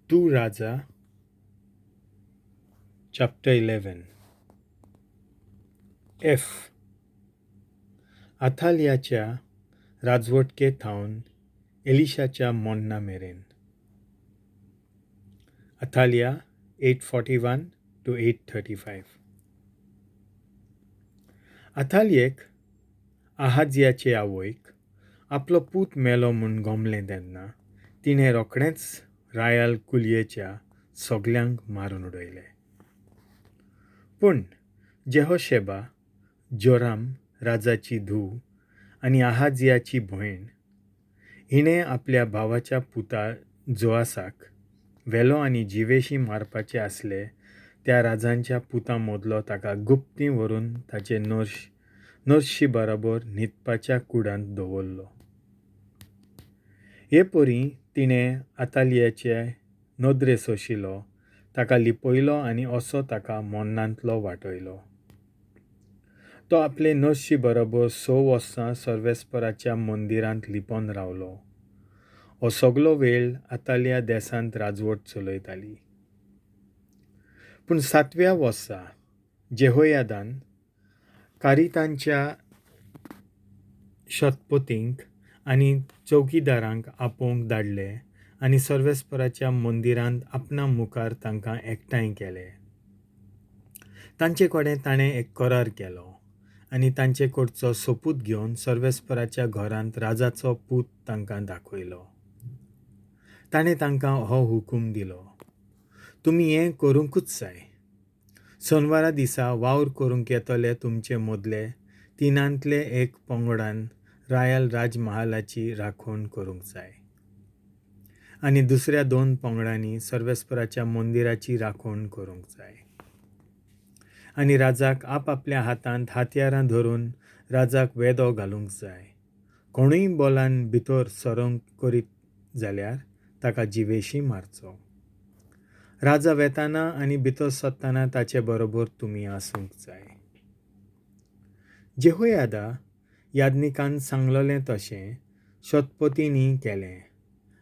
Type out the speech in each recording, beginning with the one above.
2 Raza, chapter 11. F. Athaliaच्या राजवटके थावन एलिशाच्या मॉन्ना मेरेन. Athalia 841 to 835. Athaliयेक आहाजियाचे आवयक आपलो पूत मेलो म्हूण गोमलें तेन्ना तिणें रोखडेंच रायाल कुलयेच्या सोगल्यांक मारून उडयले. पूण जेहोशेबा, जोराम राजाची धूव आनी आहाजियाची भयण हिणें आपल्या भावाच्या पुता जोआसाक वेलो आनी जिवेशी मारपाचे आसले त्या राजांच्या पुता मदलो ताका गुप्ती व्हरून ताचे नर्शी बरोबर न्हिदपाच्या कुडांत दवरलो. हे परी तिणें आतालियाचे नदरे सोशिलो, ताका लिपयलो आनी असो ताका मॉन्नांतलो वाटयलो. तो आपले नर्शी बरोबर 6 वर्सां सर्वेस्पराच्या मंदिरांत लिपोन रावलो. हो सगळो वेळ आतालिया देसांत राजवट चलयताली. पूण 7व्या वर्सा जेहोयादान कारितांच्या शतपतींक आनी चौकीदारांक आपोवंक धाडले आनी सर्वेस्पराच्या मंदिरांत आपणा मुखार तांकां एकठांय केले. तांचे कडेन ताणें एक करार केलो आनी तांचे कडचो सोपूत घेवन सर्वेस्पराच्या घरांत राजाचो पूत तांकां दाखयलो. ताणें तांकां हो हुकूम दिलो, तुमी हें करूंकूच जाय. सोनवारा दिसा वावर करूंक येतले तुमचे मदले तिनांतले एक पंगडान रायल राजमहालाची राखण करूंक जाय आनी दुसऱ्या 2 पंगडांनी सर्वेस्पराच्या मंदिराची राखण करूंक जाय. आनी राजाक आपल्या हातांत हातयारां धरून राजाक वेदो घालूंक जाय. कोणूय बोलान भितर सरोंक करीत जाल्यार ताका जिवेशी मारचो. राजा वेताना आनी भितर सत्ताना ताचे बरोबर तुमी आसूंक जाय. जेहोयादा याज्ञिकान सांगलोलें तशें शतपतींनी केलें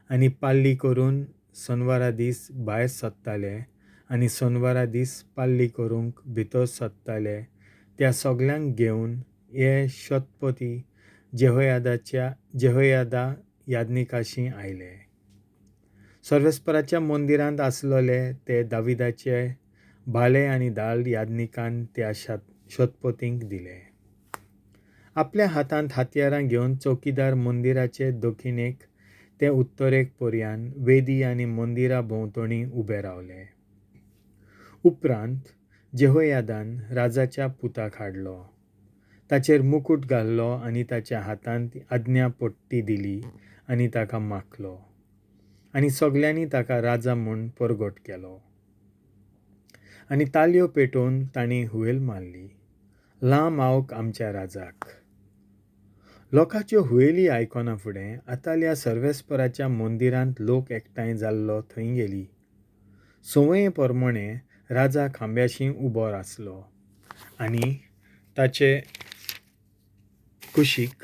आनी पाल्ली करून सोनवारा दीस भायर सत्ताले आनी सोनवारा दीस पाल्ली करूंक भितर सत्ताले त्या सगल्यांक घेवन हे शतपती जेहोयादा याज्ञिकाशी आयले. सर्वेस्पराच्या मंदिरांत आसलोले ते दाविदाचे भाले आनी दाल याज्ञिकान त्या शतपतींक दिले. आपल्या हातांत हातयारां घेवन चौकीदार मंदिराचे दखिणेक ते उत्तरेक पर्यान वेदी आनी मंदिरा भोंवतणी उबे रावले. उपरांत जेहोयादान राजाच्या पुताक हाडलो, ताचेर मुकुट घाल्लो आनी ताच्या हातांत adnia-pott'tti दिली आनी ताका माखलो आनी सगल्यांनी ताका राजा म्हूण परगट केलो. आनी तालयो पेटोवन तांणी हुयेल मारली, लांब आवक आमच्या राजाक. लोकांच्यो हुयेली आयकोना फुडें आतालिया सर्वेस्पराच्या मंदिरांत लोक एकठांय जाल्लो थंय गेली. संवये प्रमाणे राजा khambea-xim उबो आसलो आनी ताचे कुशीक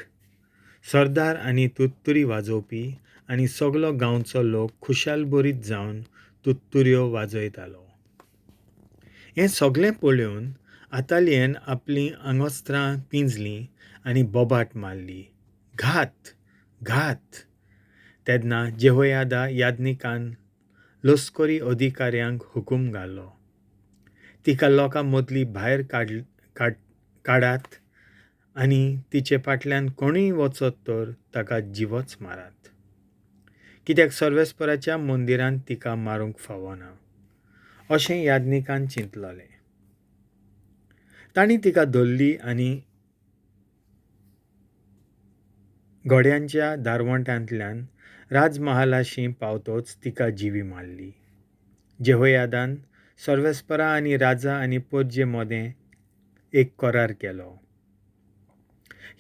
सरदार आनी tuturi-vazovpi आनी सगळो गांवचो लोक खुशालबरीत जावन तुत्तुऱ्यो वाजयतालो. हें सगळें पळोवन आतालियेन आपलीं आंगोस्त्रां पिंजलीं आनी बोबाट मारली, घात घात. तेन्ना जेहोयादा याज्ञिकान लश्करी अधिकाऱ्यांक हुकूम घालो, तिका लोकां मदली भायर काडात आनी तिचे फाटल्यान कोणूय वचत तर ताका जिवोच मारात, कित्याक सर्वेस्पराच्या मंदिरांत तिका मारूंक फावना अशें याज्ञिकान चिंतलोलें. तांणी तिका धरली आनी घोड्यांच्या दारवंटांतल्यान राजमहालाशी पावतोच तिका जिवी मारली. जेहोयादान सर्वेस्परा आनी राजा आनी पोरजे मदें एक करार केलो.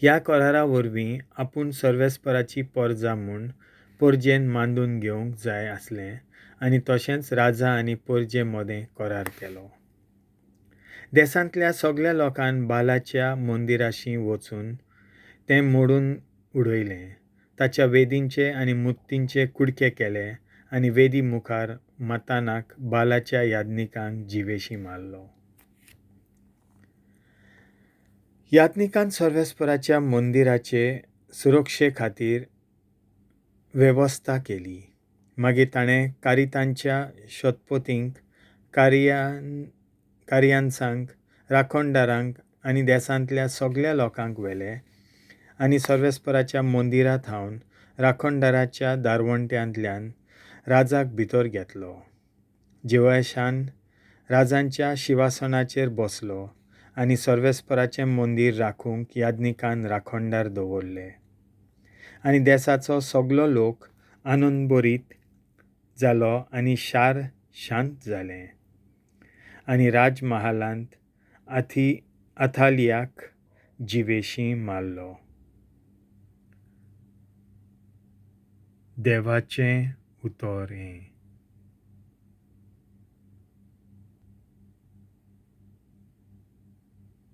ह्या करारा वरवीं आपूण सर्वेस्पराची परजा म्हूण पोरजेन मांडून घेवंक जाय आसलें आनी तशेंच राजा आनी पोरजे मदें करार केलो. देसांतल्या सगळ्या लोकांन बालाच्या मंदिराशी वचून तें मोडून उडयलें, ताच्या वेदींचे आनी मुर्तींचे कुडके केले आनी वेदी मुखार मतानाक बालाच्या याज्ञिकांक जिवेशी मारलो. याज्ञिकान सर्वेस्पराच्या मंदिराचे सुरक्षे खातीर वेवस्था केली. मागीर ताणें कारितांच्या शोधपोतींक कार्यांसांक राखणदारांक आनी देसांतल्या सगळ्या लोकांक व्हेले आनी सर्वेस्पराच्या मंदिरांत थावन राखणदाराच्या दारवंट्यांतल्यान राजाक भितर घेतलो. जेहोयाशान राजांच्या शिवासनाचेर बसलो आनी सर्वेस्पराचें मंदीर राखूंक याज्ञिकान राखणदार दवरले. आनी देसाचो सगळो लोक आनंदभरीत जालो आनी शार शांत जालें. आनी राजमहालांत अथालियाक जिवेशी मारलो. देवाचें उतर हें.